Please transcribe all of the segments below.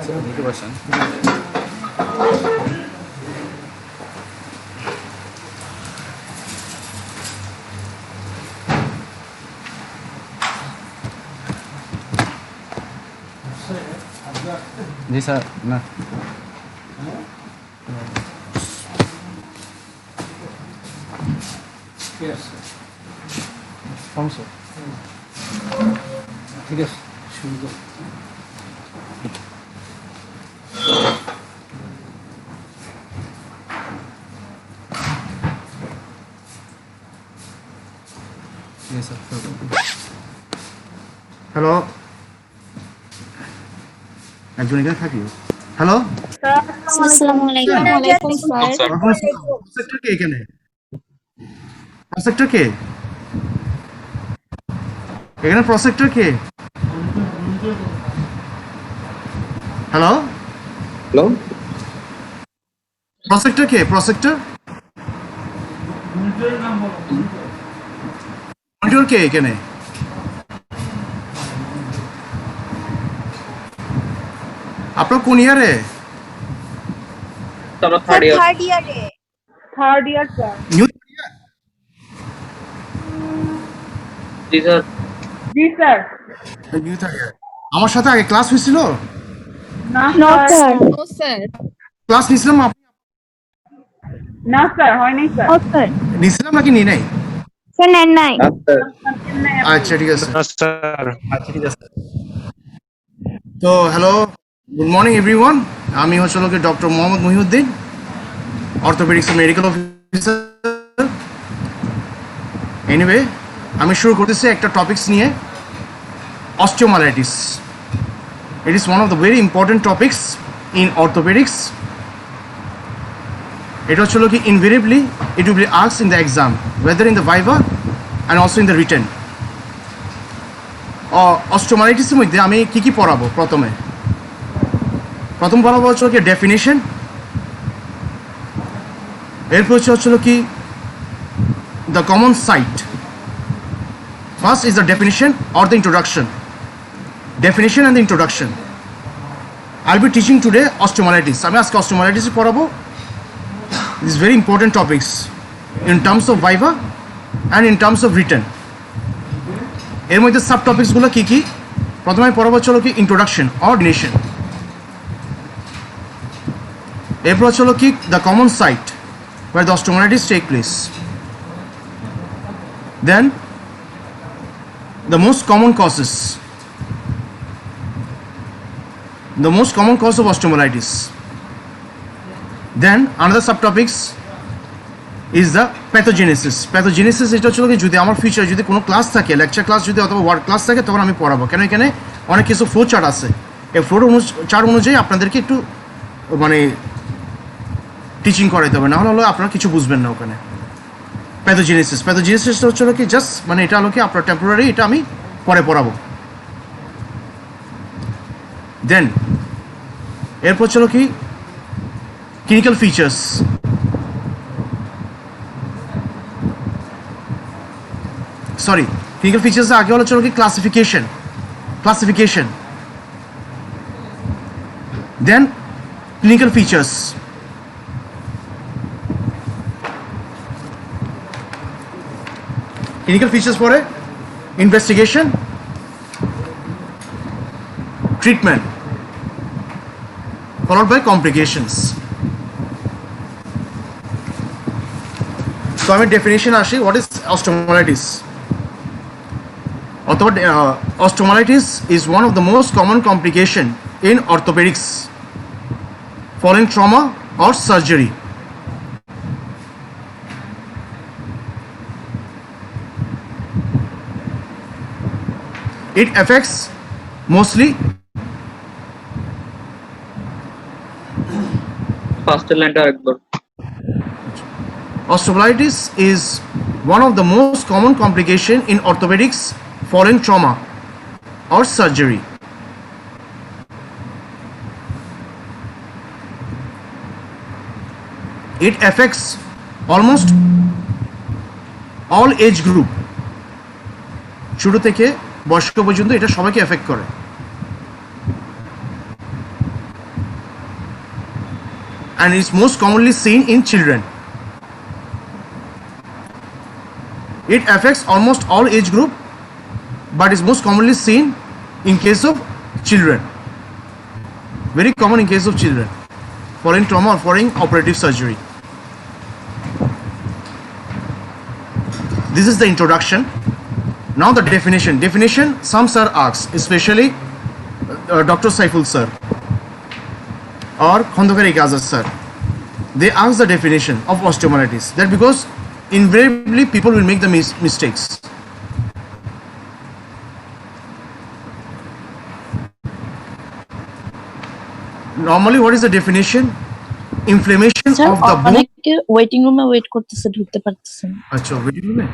Good question. जी sir ना সমস্যা ঠিক আছে শুরু করো जी सर হ্যালো একজন এখানে থাকি হ্যালো আসসালামু আলাইকুম স্যার। প্রসেক্টর কে এখানে প্রসেক্টর কে এখানে প্রসেক্টর কে হ্যালো হ্যালো প্রসেক্টর কে প্রসেক্টর মনিটর কে এখানে আপনার কোন ইয়ারে আমরা third year third year sir. New জি স্যার জি স্যার। নিউ থার্ড ইয়ার আমার সাথে আগে ক্লাস হয়েছিল না নো স্যার। স্যার। ক্লাস নিছিলাম না স্যার, হয়নি স্যার। ও স্যার। নিছিলাম নাকি নি নাই স্যার নেন নাই। আচ্ছা ঠিক আছে স্যার আচ্ছা ঠিক আছে তো হ্যালো গুড মর্নিং এভরিওয়ান আমি হচ্ছে লোকে doctor Mohammad Mohiuddin orthopaedics medical officer anyway আমি শুরু করতেছি একটা টপিকস নিয়ে osteomyelitis it is one of the very important topics in orthopaedics এটা হচ্ছে কি invariably it will be asked in the exam whether in the viva and also in the written অস্টিওমালাইটিসের মধ্যে আমি কি পড়াবো প্রথম পড়াবো হচ্ছে কি ডেফিনেশন এরপর হচ্ছে কি the common site first is the definition or the introduction definition and the introduction I will be teaching today osteomyelitis আমি আজকে অস্টিওমালাইটিস পড়াবো this very important topics in terms of viva and in terms of written এর মধ্যে sub টপিকসগুলো কী প্রথমে পড়াবো হচ্ছে কি introduction or ডিনেশন এরপর হচ্ছে কি the common site where the osteomyelitis take place. Then the most common causes. The most common cause of osteomyelitis. Then another subtopics is the pathogenesis. Pathogenesis এটা হচ্ছে কি যদি আমার ফিউচারে যদি কোনো ক্লাস থাকে লেকচার ক্লাস যদি অথবা ওয়ার্ড ক্লাস থাকে তখন আমি পড়াবো কেন এখানে অনেক কিছু ফ্লো চার্ট আছে এই ফ্লো চার্ট অনুযায়ী আপনাদেরকে একটু মানে টিচিং করাইতে হবে না হলে আপনারা কিছু বুঝবেন না ওখানে প্যাথোজেনেসিসটা হচ্ছে কি জাস্ট মানে এটা হলো কি আপনার টেম্পোরারি এটা আমি পরে পড়াবো দেন এরপর হচ্ছে কি ক্লিনিক্যাল ফিচার্স ক্লিনিক্যাল ফিচার্স আগে হলো কি classification then clinical features clinical features for investigation, treatment, followed by complications. So I mean definition আসি what is osteomyelitis? Osteomyelitis is one of the most common complication in orthopedics following trauma or surgery. It affects mostly first লাইনটা আরেকবার osteomyelitis is one of the most common complication in orthopedics following trauma or surgery. It affects almost all age group ছোট থেকে বয়স্ক পর্যন্ত এটা সবাইকে effect করে and is most commonly seen in children. It affects almost all age group, but is most commonly seen in case of children. Very common in case of children, following trauma or following operative surgery. This is the introduction. Now the definition. Definition, some sir asks, especially Dr. Saiful sir or Khandakar Ijazat sir. They ask the definition of osteomyelitis. That because invariably people will make the mistakes. Normally, what is the definition? Inflammation sir of the bone. অনেকে waiting রুমে wait করতেছে, ঢুকতে পারতেছে না। আচ্ছা, waiting room A?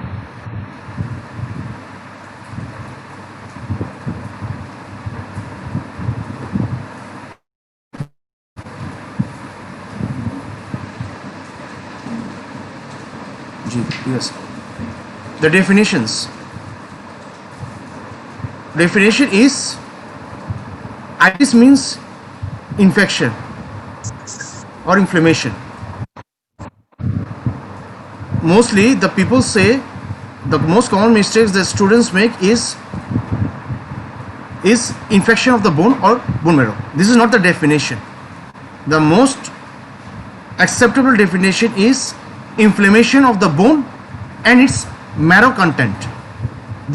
Yes. The definitions. Definition is itis means infection or inflammation. Mostly the people say the most common mistakes the students make is infection of the bone or bone marrow. This is not the definition. The most acceptable definition is inflammation of the bone and its marrow content.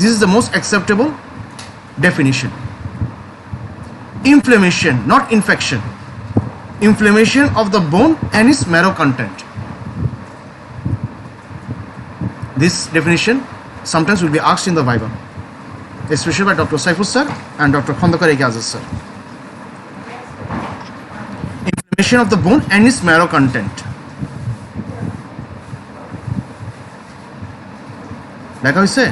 This is the most acceptable definition. Inflammation, not infection. Inflammation of the bone and its marrow content. This definition sometimes will be asked in the Viva, especially by Dr. Saiful sir and Dr. Khandakar Ijazat sir. Inflammation of the bone and its marrow content. দেখা হয়েছে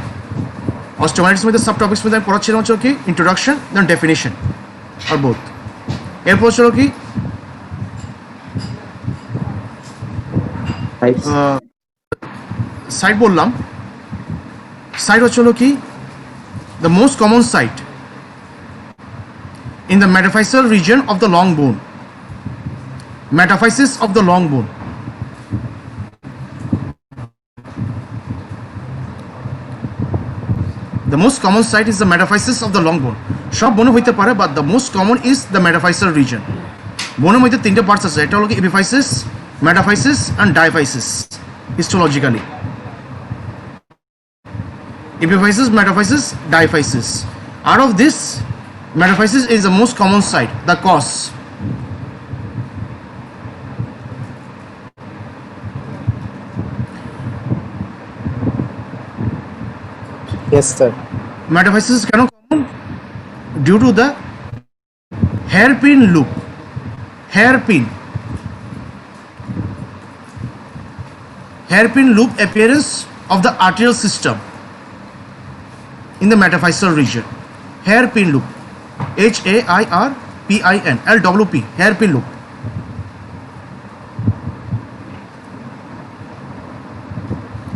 অস্টিওমাইলিটিস মধ্যে sub topics মধ্যে আমি পড়াচ্ছিলাম হচ্ছে কি introduction then definition আর both. এরপর ছিল কি সাইট বললাম। সাইট হচ্ছিল কি the most common site in the metaphyseal region of the long bone. Metaphysis of the long bone. The most common site is the metaphysis of the long bone. সব বনে হইতে পারে, but the most common is the metaphyseal region. বনের মধ্যে তিনটে parts আছে, এটা হলো কি epiphysis, metaphysis and diaphysis histologically. Epiphysis, metaphysis, diaphysis. Out of this, metaphysis is the most common site, the cause. Yes, sir. Metaphysis is common due to the hairpin loop. Hairpin loop appearance of the arterial system in the metaphyseal region. Hairpin loop. HAIRPIN LWP. Hairpin loop.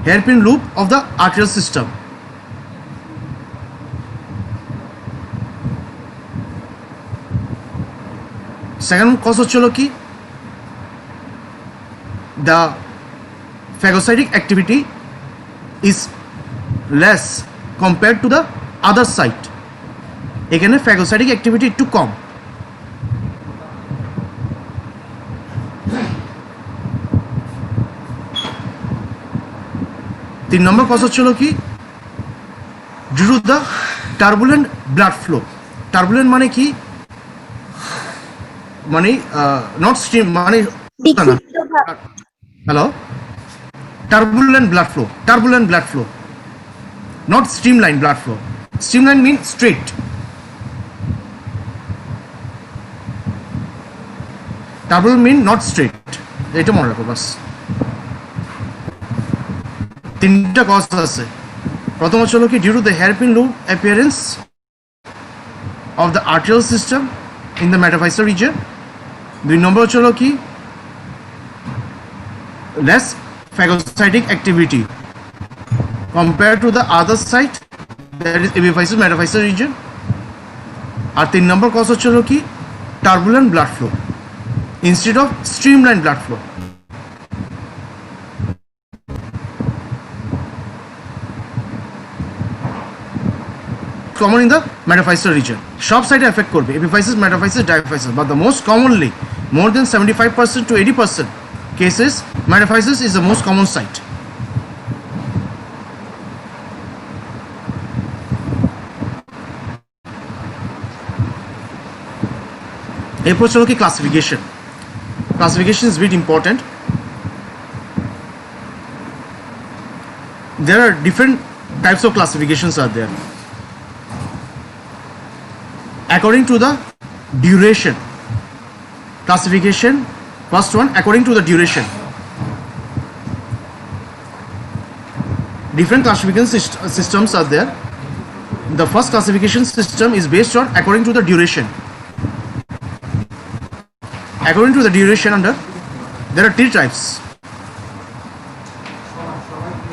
Hairpin loop of the arterial system. Second cause হচ্ছিল কি the phagocytic activity is less compared to the other site. এখানে phagocytic activity একটু কম। তিন নম্বর cause হচ্ছিল কি due to the turbulent blood flow. Turbulent মানে কি, মানে নট স্ট্রিম মানে hello turbulent blood flow, not streamline blood flow. Streamline means straight. Turbulent mean not straight. এটা মনে রাখো বাস। তিনটা কজ আছে। প্রথম হচ্ছে কি due to the hairpin loop appearance of the arterial system in the metaphyseal region. দুই নম্বর হচ্ছে কি less phagocytic activity compared to the other site, that is epiphysis metaphyseal region. আর তিন নম্বর কজ হচ্ছে কি turbulent blood flow. instead of streamlined blood flow. Common in the metaphyseal region. Sharp side affect করবে epiphysis, metaphysis, diaphysis, but the most commonly, more than 75% to 80% cases, metaphysis is the most common site. এরপর চলো কি classification. Classification is very important. There are different types of classifications are there. According to the duration. Classification, first one, according to the duration. Different classification systems are there. The first classification system is based on according to the duration. According to the duration under, there are three types: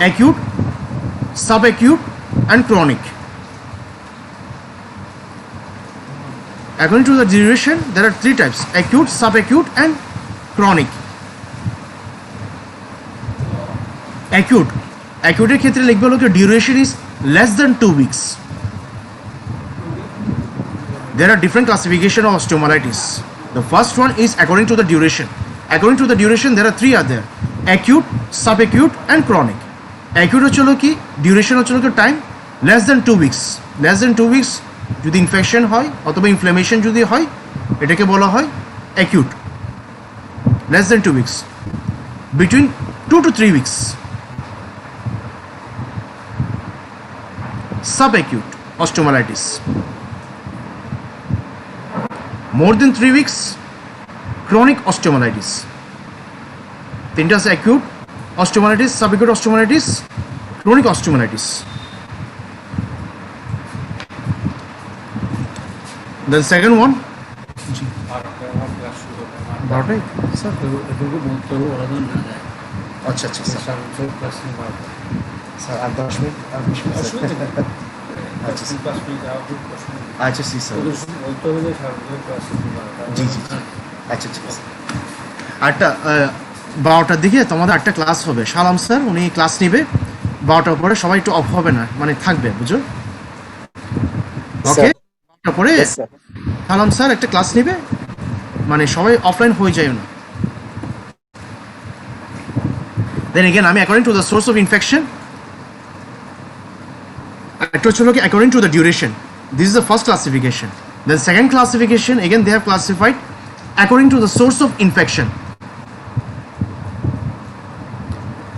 acute, subacute, and chronic. According to the duration, there are three types: acute, subacute, and chronic. Acute. Acute এর ক্ষেত্রে লিখবে হলো duration is less than 2 weeks. There are different classification of osteomyelitis. The first one is according to the duration. According to the duration, there are three are there: acute, subacute, and chronic. Acute হচ্ছে হলো কি duration হচ্ছে হলো time less than 2 weeks. Less than 2 weeks যদি infection হয় অথবা inflammation যদি হয় এটাকে বলা হয় acute. Less than 2 weeks. Between 2 to 3 weeks. Subacute osteomyelitis. More than 3 weeks, chronic osteomyelitis. তিনটা আছে: acute osteomyelitis, subacute osteomyelitis, chronic osteomyelitis. The second one, বারোটাই স্যার। আচ্ছা আচ্ছা স্যার, স্যার আর 10 মিনিট আর 20 মিনিট আচ্ছা আচ্ছা জি স্যার, জি জি আচ্ছা ঠিক আছে। আটটা 12টার দিকে তোমাদের একটা ক্লাস হবে, সালাম স্যার উনি ক্লাস নেবে 12টার পরে, সবাই একটু অফ হবে না, মানে থাকবে, বুঝো? ওকে, 12টার পরে সালাম স্যার একটা ক্লাস নেবে, মানে সবাই অফলাইন হয়ে যায় না। Then again, I mean, according to the source of infection, according to the duration. This is the first classification. Then second classification, again they have classified according to the source of infection.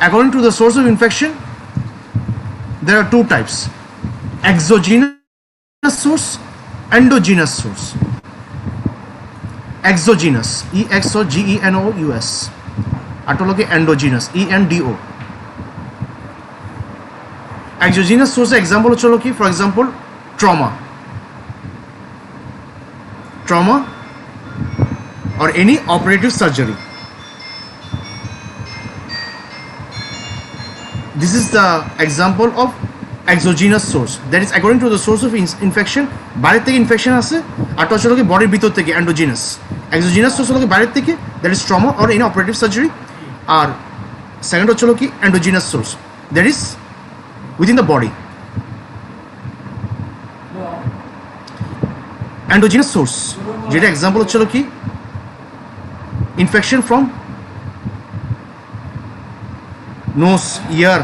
According to the source of infection, there are two types: exogenous source, endogenous source. Exogenous, EXOGENOUS. Atology endogenous, ENDO. Exogenous source example হচ্ছে কি, for example trauma or any operative surgery. This is the example of exogenous source, that is according to the source of infection. বাইরে থেকে infection আসে, আর হচ্ছে কি বডির ভিতর থেকে endogenous. Exogenous source হলো কি বাইরে থেকে, that is trauma or any operative surgery. আর সেকেন্ড হচ্ছে কি endogenous source, that is within the body. Endogenous source যেটা এক্সাম্পল হচ্ছে কি infection from nose, ear,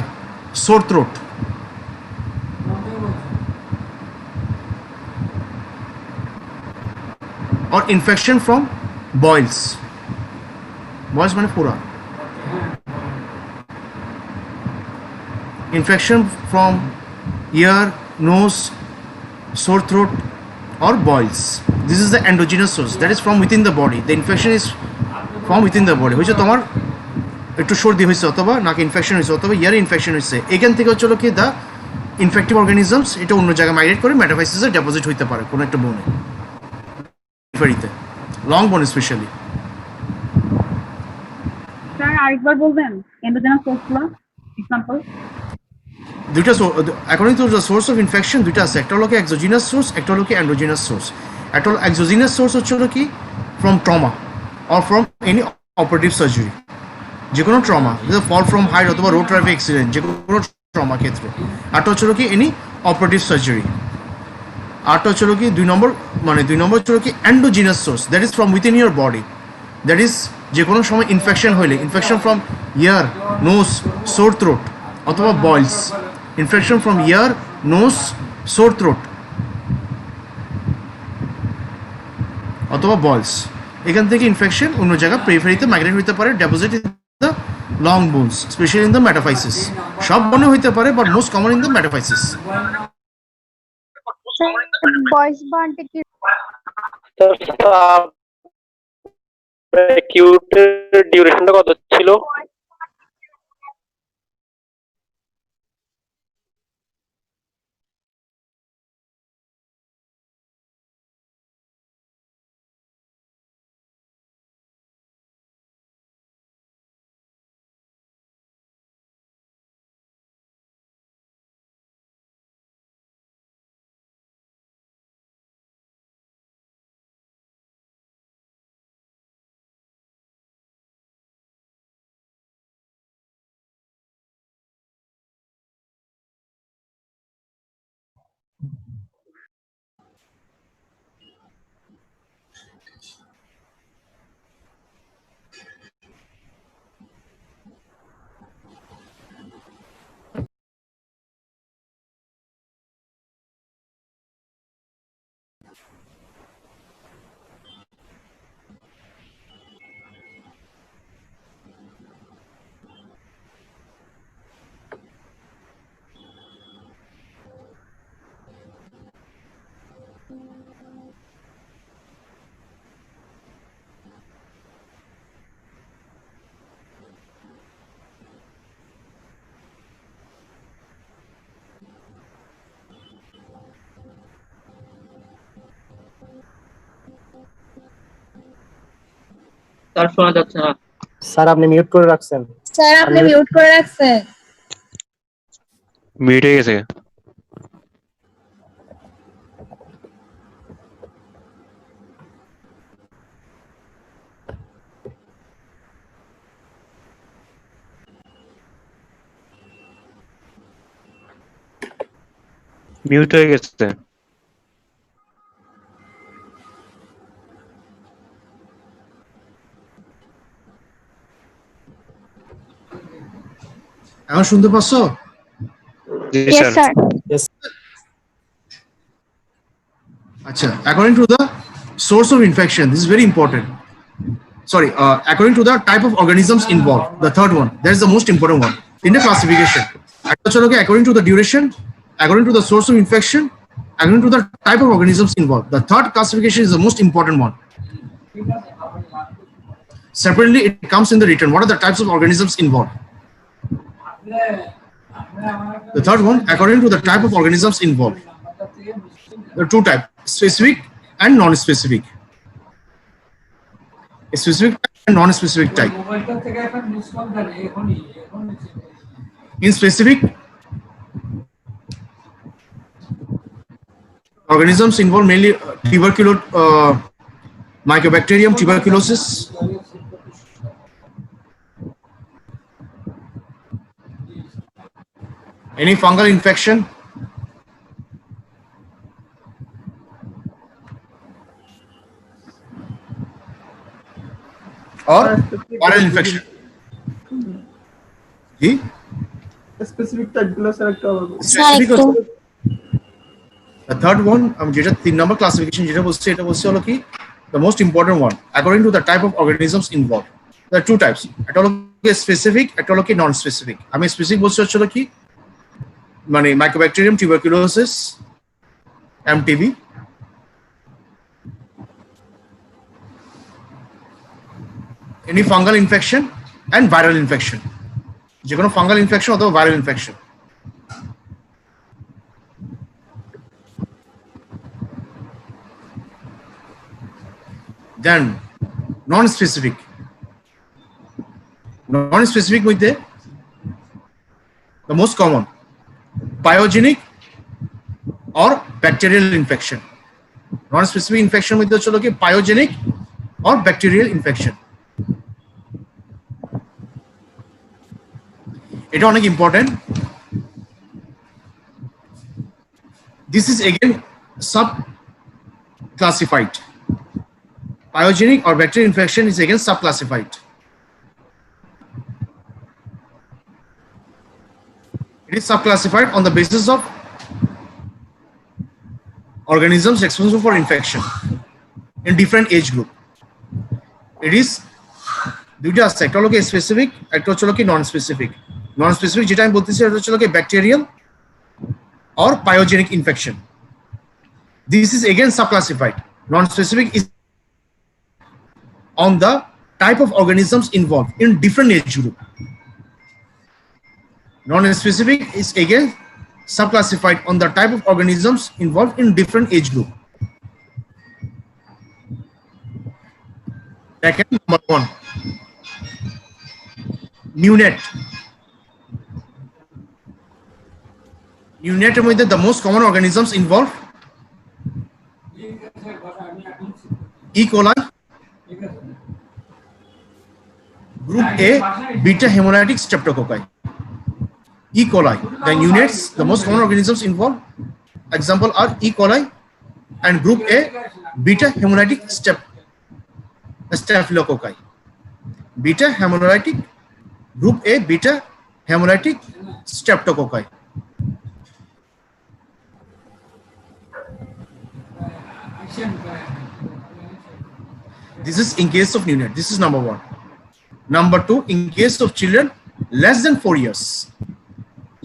sore throat, or infection from boils. Boils মানে ফোড়া। Infection from ear, nose, sore throat, or boils. This is the endogenous source, that is from within the body. The infection is from within the body. হয়েছে তোমার একটু সর্দি হয়েছে, অথবা নাকে infection হয়েছে, অথবা ইয়ারে ইনফেকশন হয়েছে, এখান থেকে হচ্ছে কি দ্য ইনফেক্টিভ অর্গানিজমস এটা অন্য জায়গায় মাইগ্রেট করে মেটাফাইসিসে ডেপোজিট হইতে পারে কোনো একটা বোনে, লং বোন স্পেশালি। স্যার আরেকবার বলবেন এন্ডোজেনাস সোর্সগুলো এক্সাম্পল? দুইটা according to the source of infection দুইটা আছে, একটা হলো কি এক্সোজিনাস সোর্স, একটা হলো কি এন্ডোজিনাস সোর্স। একটা হলো এক্সোজিনাস সোর্স হচ্ছে কি from trauma, or from any operative surgery. যে কোনো ট্রমা, ফল ফ্রম হাইট অথবা রোড ট্রাফিক অ্যাক্সিডেন্ট, যে কোনো ট্রমা ক্ষেত্রে। আরটা হচ্ছিল কি এনি অপারেটিভ সার্জারি। আরটা হচ্ছিল কি দুই নম্বর হচ্ছিল কি endogenous source, that is from within your body, that is যে কোনো সময় ইনফেকশন হইলে, infection from ear, nose, sore throat অথবা boils, infection from ear, nose, sore throat অথবা বয়েলস, এখান থেকে ইনফেকশন অন্য জায়গা পেরিফেরিতে মাইগ্রেট হইতে পারে, deposit in the long bones, specially in the metaphysis. সব বনে হইতে পারে, but most common in the metaphysis. বয়স বান্টে কি কিউটের ডিউরেশনটা কত ছিল? তার শোনা যাচ্ছে না। স্যার আপনি মিউট করে রাখছেন। স্যার আপনি মিউট করে রাখছেন। মিউট হয়ে গেছে। মিউট হয়ে গেছে। এখন শুনতে পাচ্ছো? জি Yes sir. sir. Acha, according to the source of infection, this is very important. Sorry, according to the type of organisms involved, the third one, that is the most important one in the classification. According to the duration, according to the source of infection, according to the type of organisms involved. The third classification is the most important one. Separately, it comes in the written. What are the types of organisms involved? The third one, according to the type of organisms involved. There are two types, specific and non-specific. A specific type and non-specific type. In specific, organisms involve mainly Mycobacterium tuberculosis, any fungal infection, or viral infection. Specific টাইপগুলো sir একটু Specific the third one, যেটা 3 number classification যেটা বলছে এটা বলছে হলো কি the most important one according to the type of organisms involved. There are two types, একটা হলো specific, একটা হলো কি non specific. আমি specific বলছি হলো কি মানে Mycobacterium tuberculosis, MTB, any fungal infection and viral infection, যে কোনো ফাঙ্গাল ইনফেকশন অথবা ভাইরাল ইনফেকশন। Then non-specific মধ্যে the most common pyogenic or bacterial infection. Non-specific infection মধ্যে হচ্ছে কি pyogenic or bacterial infection. এটা অনেক important. This is again sub-classified. Pyogenic or bacterial infection is again sub-classified. It is sub-classified on the basis of organisms responsible for infection in different age group. It is দুইটা আছে, একটা হলো কি specific, একটা হচ্ছে কি নন স্পেসিফিক। নন স্পেসিফিক যেটা আমি বলতেছি এটা হচ্ছে কি bacterial or pyogenic infection. This is again subclassified. Non-specific is on the type of organisms involved in different age group. Non-specific is again subclassified on the type of organisms involved in different age group. Second, number 1, neonate. Neonate with the most common organisms involved: E. coli, group A, beta hemolytic streptococci. E. coli, the neonates, the most common organisms involved. Example are E. coli and group A, beta hemolytic staphylococci. Beta hemolytic, group A, beta hemolytic streptococci. This is in case of neonate. This is number 1. Number 2, in case of children less than 4 years.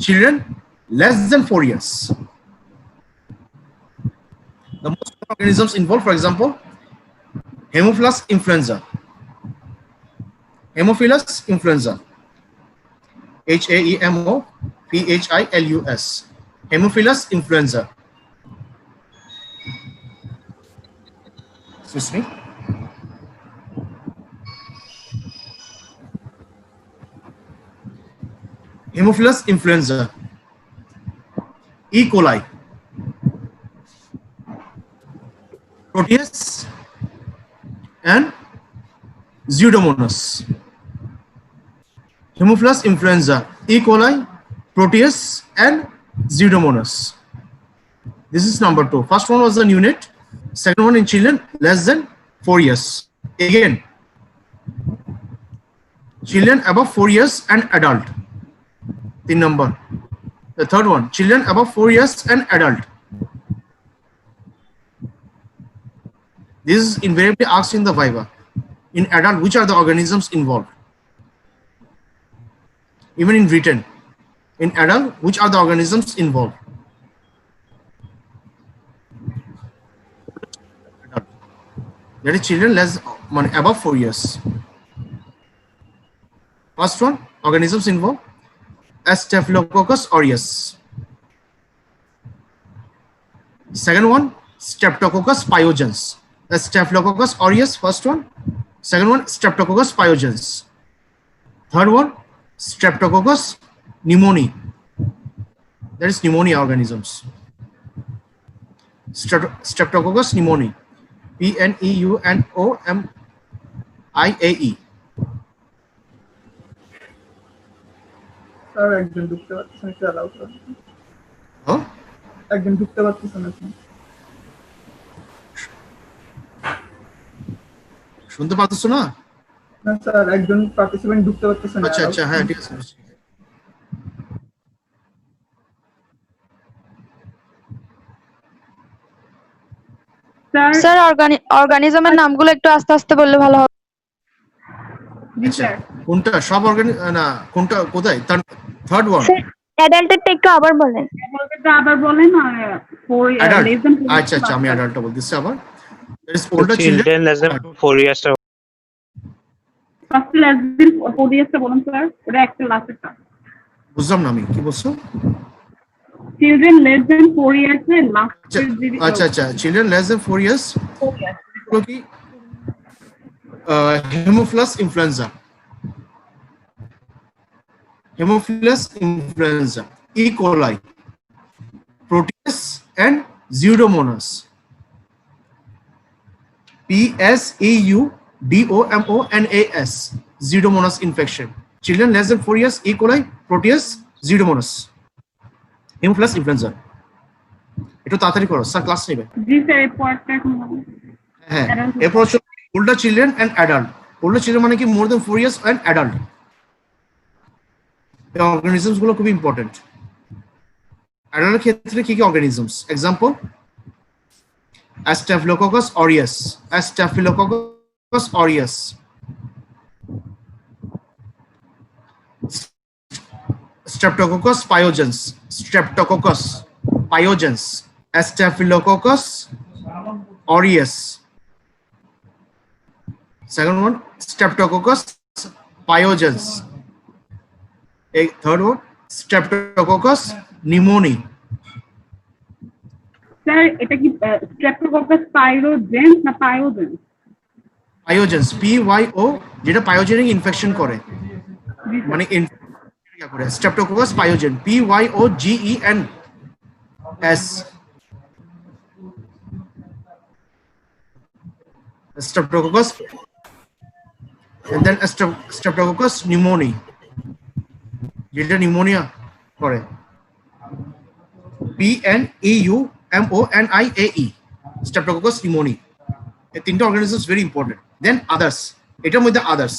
Children less than 4 years. The most common organisms involved, for example, Haemophilus influenza. Haemophilus influenza. Haemophilus. Haemophilus influenza. Excuse me. Haemophilus influenza. E. coli. Proteus and Pseudomonas. Haemophilus influenza, E. coli, Proteus and Pseudomonas. This is number 2. First one was the neonate. Second one in children less than 4 years. Again, children above 4 years and adult. The number. The third one, children above 4 years and adult. This is invariably asked in the viva. In adult, which are the organisms involved? Even in written, in adult, which are the organisms involved? That is children above 4 years. First one, organisms involved: Staphylococcus aureus. Second one, Streptococcus pyogenes. Staphylococcus aureus, first one. Second one, Streptococcus pyogenes. Third one, Streptococcus pneumoniae. That is pneumonia organisms. Streptococcus pneumoniae. PNEUMONIAE. Sir একজন ঢুকতে পারতেছেন, একটু allow করুন। Huh? একজন ঢুকতে পারতেছেন আপনি। শুনতে পাচ্ছ না? না স্যার, একজন পার্টিসিপেন্ট ঢুকতে পারতেছেন। আচ্ছা আচ্ছা, হ্যাঁ ঠিক আছে। স্যার অর্গানিজমের নামগুলো একটু আস্তে আস্তে বললে ভালো হবে। আচ্ছা, কোনটা সব না কোনটা কোথায়? থার্ড ওয়ান অ্যাডাল্টেরটা একটু আবার বলেন। অ্যাডাল্টটা আবার বলেন। আর অ্যাডাল্ট। আচ্ছা আচ্ছা, আমি অ্যাডাল্টটা বলতেছি আবার। That is older children less than 4 years. First less than 4 ইয়ার্সটা বলুন স্যার। ওটা একটা লাস্টেরটা বুঝলাম না আমি কি বলছো। চিলড্রেন লেস দেন 4 ইয়ার্স এর লাস্টের আচ্ছা আচ্ছা, চিলড্রেন লেস দেন 4 years হলো কি Haemophilus influenza. Haemophilus influenza, E. coli, Proteus and Pseudomonas. PSEUDOMONAS. DOMONAS, Pseudomonas infection. Children less than 4 years, E. coli, Proteus, Pseudomonas. Haemophilus influenza. একটু তাড়াতাড়ি করো, sir class নেবে। জি স্যার, এই পয়েন্টটা এখন বলুন। হ্যাঁ, এরপর হচ্ছে older children and adult. Older children মানে কি more than 4 years and adult. এই অর্গানিজমস গুলো খুব ইম্পর্টেন্ট। অ্যাডাল্টের ক্ষেত্রে কি কি organisms? Example Staphylococcus aureus, Staphylococcus aureus, Streptococcus pyogenes, Streptococcus pyogenes, Staphylococcus aureus. Second one, Streptococcus pyogenes. A third one, Streptococcus pneumoniae. Sir এটা কি স্ট্রেপ্টোককাস পাইরোজেন্স না পায়োজেন্স? Pyogenes, PYO, যেটা পায়োজেনিক ইনফেকশন করে, জি স্যার। মানে করে Streptococcus pyogen, PYOGENS, Streptococcus, and then Streptococcus pneumoniae, যেটা pneumonia করে, PNEUMONIAE, Streptococcus pneumoniae. এই তিনটা অর্গানিজমস ভেরি ইম্পর্টেন্ট। দেন আদার্স, এটার মধ্যে আদার্স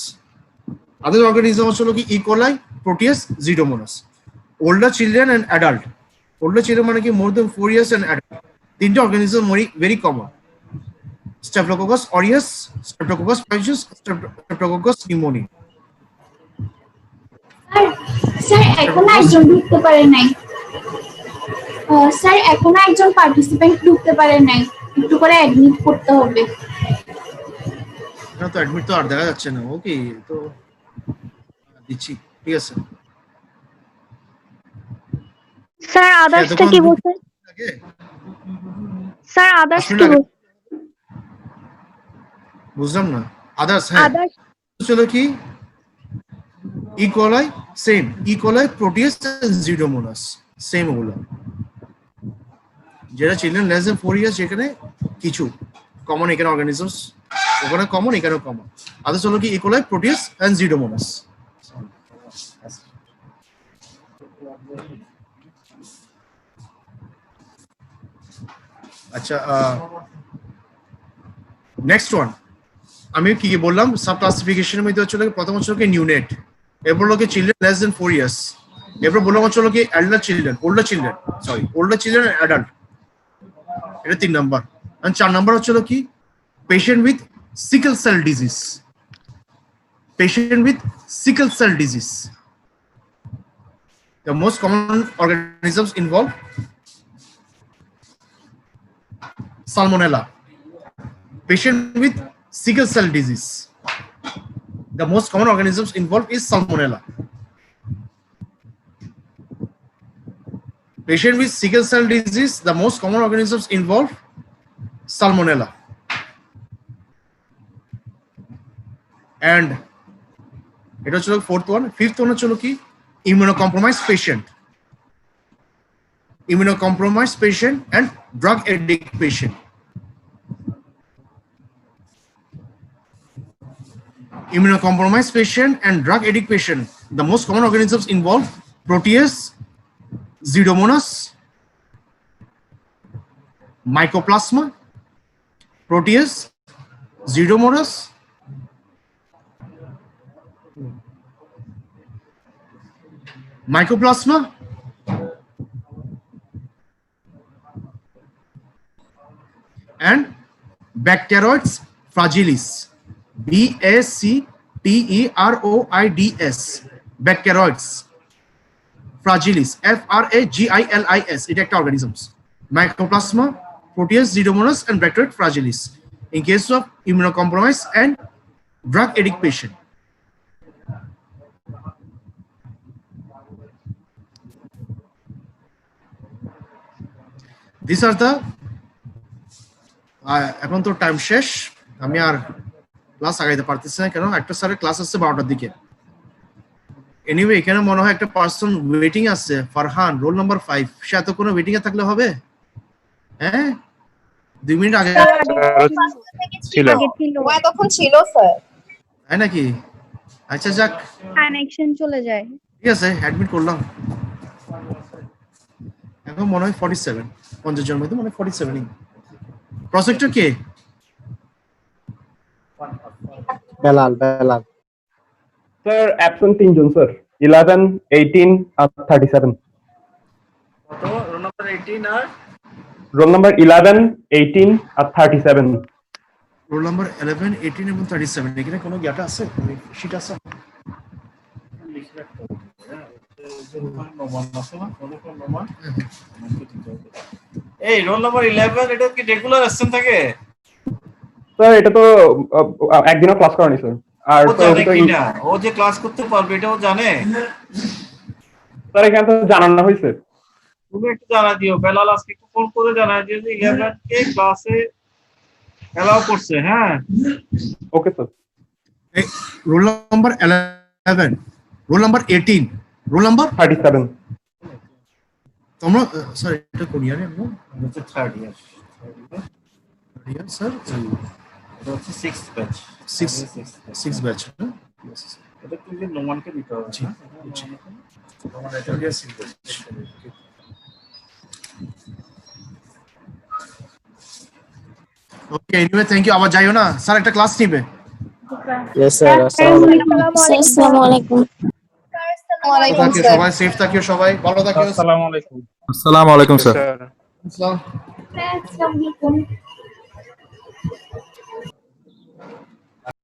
অর্গানিজম হলো কি E. coli, Proteus, Pseudomonas. Older children and adult. Older children মানে কি more than 4 years and adult. তিনটা organism very common: Staphylococcus aureus, Streptococcus pyogenes, Streptococcus pneumoniae. Sir এখনো একজন ঢুকতে পারে নাই। স্যার এখনো একজন পার্টিসিপেন্ট ঢুকতে পারে নাই, একটু করে অ্যাডমিট করতে হবে। না তো অ্যাডমিট তো আর দেখা যাচ্ছে না। ওকে, তো দিচ্ছি, ঠিক আছে। স্যার আদার্সটা কি বলছেন? স্যার আদার্স কি বলছেন? বুঝলাম না। আদার্স, হ্যাঁ, আদার্স চলো কি E. coli, same E. coli, Proteus and Pseudomonas, same ওগুলো। যেটা চিলড্রেন লেস দেন 4 ইয়ার্স, যেখানে কিছু কমন, এখানে অর্গানিজমস ওখানে কমন, এখানেও কমন। আদার্স হলো কি E. coli, Proteus and Pseudomonas. আচ্ছা, নেক্সট ওয়ান আমি কি কি বললাম? সাব ক্লাসিফিকেশনের মধ্যে হচ্ছে প্রথম হচ্ছে কি নিউনেট, এরপর হলো কি চিলড্রেন লেস দেন 4 ইয়ার্স, এরপর বললাম হচ্ছে কি older children and adult, এটা 3 নাম্বার। আর 4 নাম্বার হচ্ছে কি patient with sickle cell disease, the most common organisms involved: Salmonella. Patient with sickle cell disease, the most common organisms involved is Salmonella. Patient with sickle cell disease, the most common organisms involved Salmonella. And it was the fourth one. Fifth one was ki immunocompromised patient, and drug addict patient. Immunocompromised patient and drug addict patient, the most common organisms involved Proteus, Pseudomonas, Mycoplasma, Proteus, Pseudomonas, Mycoplasma, and Bacteroides fragilis, BACTEROIDS, Bacteroids fragilis, FRAGILIS, এটা একটা organisms. Mycoplasma, Proteus, Pseudomonas, and Bacteroides fragilis in case of immunocompromised and drug addict patient. These are the এখন তো time শেষ, আমি আর class আগাইতে পারতেছি না, কেন একটা স্যারের ক্লাস আছে 12টার দিকে। এনিওয়ে এখানে মনে হয় একটা পার্সন ওয়েটিং আছে, ফারহান, রোল নাম্বার 5, সে এতক্ষণ ওয়েটিং এ থাকলে হবে? হ্যাঁ, 2 মিনিট আগে ছিল আগে ছিল তখন ছিল স্যার। তাই নাকি? আচ্ছা যাক, কানেকশন চলে যায়। ঠিক আছে, অ্যাডমিট করলাম। এখন মনে হয় 47, 50 জনের মধ্যে মনে হয় 47ই। প্রসেক্টর কে? বেলাল স্যার অ্যাবসেন্ট 3 জন স্যার, 11, 18 আর 37। কত? রোল নাম্বার 18 আর রোল নাম্বার 11, 18 আর 37। রোল নাম্বার 11, 18 এবং 37। এখানে কোনো জ্ঞাটা আছে? শিট আছে? এই রোল নাম্বার 11 এটা কি রেগুলার অ্যাসিস্ট্যান্ট থাকে? স্যার এটা তো একদিনও ক্লাস করেনি স্যার। আর ও জানে কিনা ও যে ক্লাস করতে পারবে এটাও জানে? স্যার এখানে তো জানানো হয়েছে। তুমি একটু জানা দিও, বেলাল আজকে একটু ফোন করে জানায় দিও যে 11 কে ক্লাসে এলাও করছে। হ্যাঁ okay sir. Roll number 11, roll number 18, roll number 37। তোমরা স্যার এটা কোন ইয়ারে? হচ্ছে থার্ড ইয়ার স্যার এটা হচ্ছে 6th ব্যাচ 6 ব্যাচ। এটা তুমি নোমানকে দিতে হবে। জি, জি। নোমান এটা দিয়ে 6 batch. Okay, anyway thank you. আবার যাইও না স্যার, একটা ক্লাস নিবে। Yes sir. আসসালামু আলাইকুম। ওয়ালাইকুম থাকিও স্যার। সবাই, সেফ থাকিও সবাই, ভালো থাকিও। আসসালামু আলাইকুম। আসসালামু আলাইকুম স্যার। আসসালাম। আসসালামু আলাইকুম।